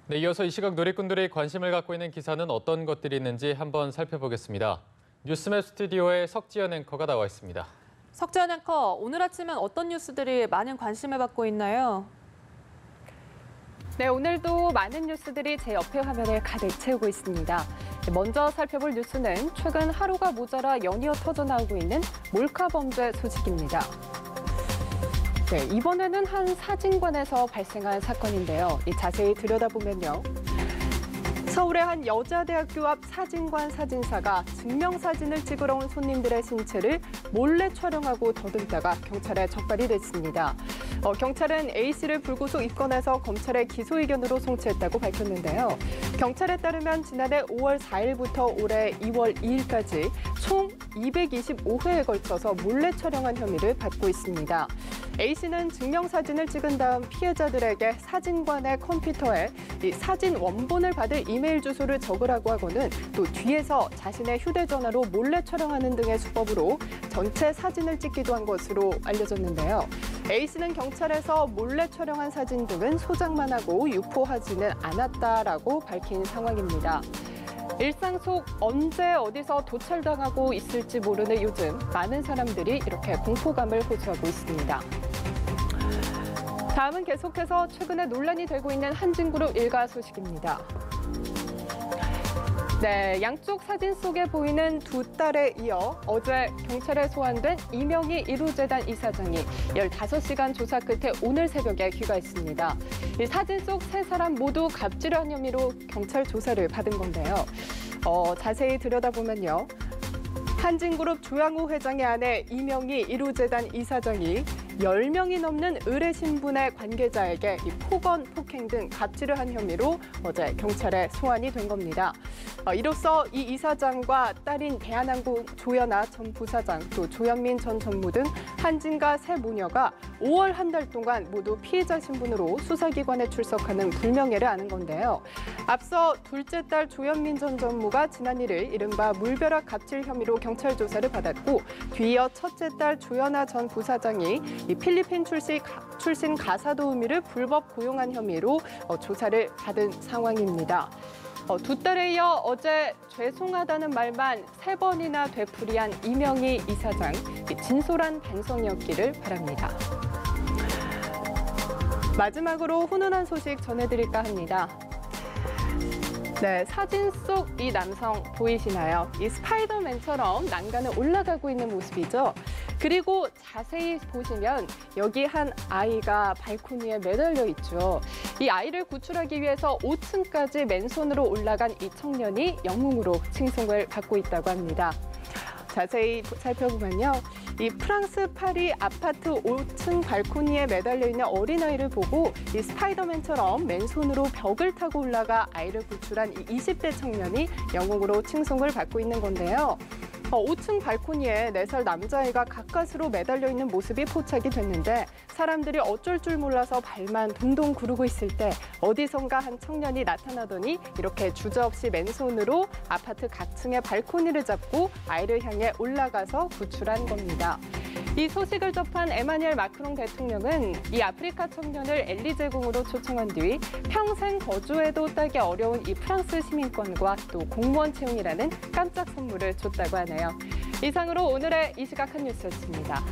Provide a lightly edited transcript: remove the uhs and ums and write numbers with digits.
네, 이어서 이 시각 누리꾼들이 관심을 갖고 있는 기사는 어떤 것들이 있는지 한번 살펴보겠습니다. 뉴스맵 스튜디오에 석지연 앵커가 나와 있습니다. 석지연 앵커, 오늘 아침엔 어떤 뉴스들이 많은 관심을 받고 있나요? 네, 오늘도 많은 뉴스들이 제 옆에 화면을 가득 채우고 있습니다. 먼저 살펴볼 뉴스는 최근 하루가 모자라 연이어 터져나오고 있는 몰카 범죄 소식입니다. 네, 이번에는 한 사진관에서 발생한 사건인데요. 자세히 들여다보면요. 서울의 한 여자대학교 앞 사진관 사진사가 증명사진을 찍으러 온 손님들의 신체를 몰래 촬영하고 더듬다가 경찰에 적발이 됐습니다. 경찰은 A씨를 불구속 입건해서 검찰에 기소 의견으로 송치했다고 밝혔는데요. 경찰에 따르면 지난해 5월 4일부터 올해 2월 2일까지 총 225회에 걸쳐서 몰래 촬영한 혐의를 받고 있습니다. A씨는 증명사진을 찍은 다음 피해자들에게 사진관의 컴퓨터에 이 사진 원본을 받을 이메일 주소를 적으라고 하고는 또 뒤에서 자신의 휴대전화로 몰래 촬영하는 등의 수법으로 전체 사진을 찍기도 한 것으로 알려졌는데요. A씨는 경찰에서 몰래 촬영한 사진 등은 소장만 하고 유포하지는 않았다라고 밝힌 상황입니다. 일상 속 언제 어디서 도찰당하고 있을지 모르는 요즘 많은 사람들이 이렇게 공포감을 호소하고 있습니다. 다음은 계속해서 최근에 논란이 되고 있는 한진그룹 일가 소식입니다. 네, 양쪽 사진 속에 보이는 두 딸에 이어 어제 경찰에 소환된 이명희 1호재단 이사장이 15시간 조사 끝에 오늘 새벽에 귀가했습니다. 이 사진 속 세 사람 모두 갑질한 혐의로 경찰 조사를 받은 건데요. 자세히 들여다보면요. 한진그룹 조양호 회장의 아내 이명희 1호재단 이사장이 10명이 넘는 의뢰 신분의 관계자에게 폭언, 폭행 등 갑질을 한 혐의로 어제 경찰에 소환이 된 겁니다. 이로써 이 이사장과 딸인 대한항공 조연아 전 부사장, 또 조현민 전 전무 등 한진가 세 모녀가 5월 한 달 동안 모두 피해자 신분으로 수사기관에 출석하는 불명예를 안은 건데요. 앞서 둘째 딸 조현민 전 전무가 지난 1일 이른바 물벼락 갑질 혐의로 경찰 조사를 받았고, 뒤이어 첫째 딸 조연아 전 부사장이 이 필리핀 출신 가사도우미를 불법 고용한 혐의로 조사를 받은 상황입니다. 두 딸에 이어 어제 죄송하다는 말만 3번이나 되풀이한 이명희 이사장, 진솔한 반성이었기를 바랍니다. 마지막으로 훈훈한 소식 전해드릴까 합니다. 네, 사진 속 이 남성 보이시나요? 이 스파이더맨처럼 난간을 올라가고 있는 모습이죠. 그리고 자세히 보시면 여기 한 아이가 발코니에 매달려 있죠. 이 아이를 구출하기 위해서 5층까지 맨손으로 올라간 이 청년이 영웅으로 칭송을 받고 있다고 합니다. 자세히 살펴보면요. 이 프랑스 파리 아파트 5층 발코니에 매달려 있는 어린아이를 보고 이 스파이더맨처럼 맨손으로 벽을 타고 올라가 아이를 구출한 이 20대 청년이 영웅으로 칭송을 받고 있는 건데요. 5층 발코니에 4살 남자아이가 가까스로 매달려 있는 모습이 포착이 됐는데, 사람들이 어쩔 줄 몰라서 발만 동동 구르고 있을 때 어디선가 한 청년이 나타나더니 이렇게 주저없이 맨손으로 아파트 각 층의 발코니를 잡고 아이를 향해 올라가서 구출한 겁니다. 이 소식을 접한 에마뉘엘 마크롱 대통령은 이 아프리카 청년을 엘리제궁으로 초청한 뒤 평생 거주해도 따기 어려운 이 프랑스 시민권과 또 공무원 채용이라는 깜짝 선물을 줬다고 하네요. 이상으로 오늘의 이 시각 한 뉴스였습니다.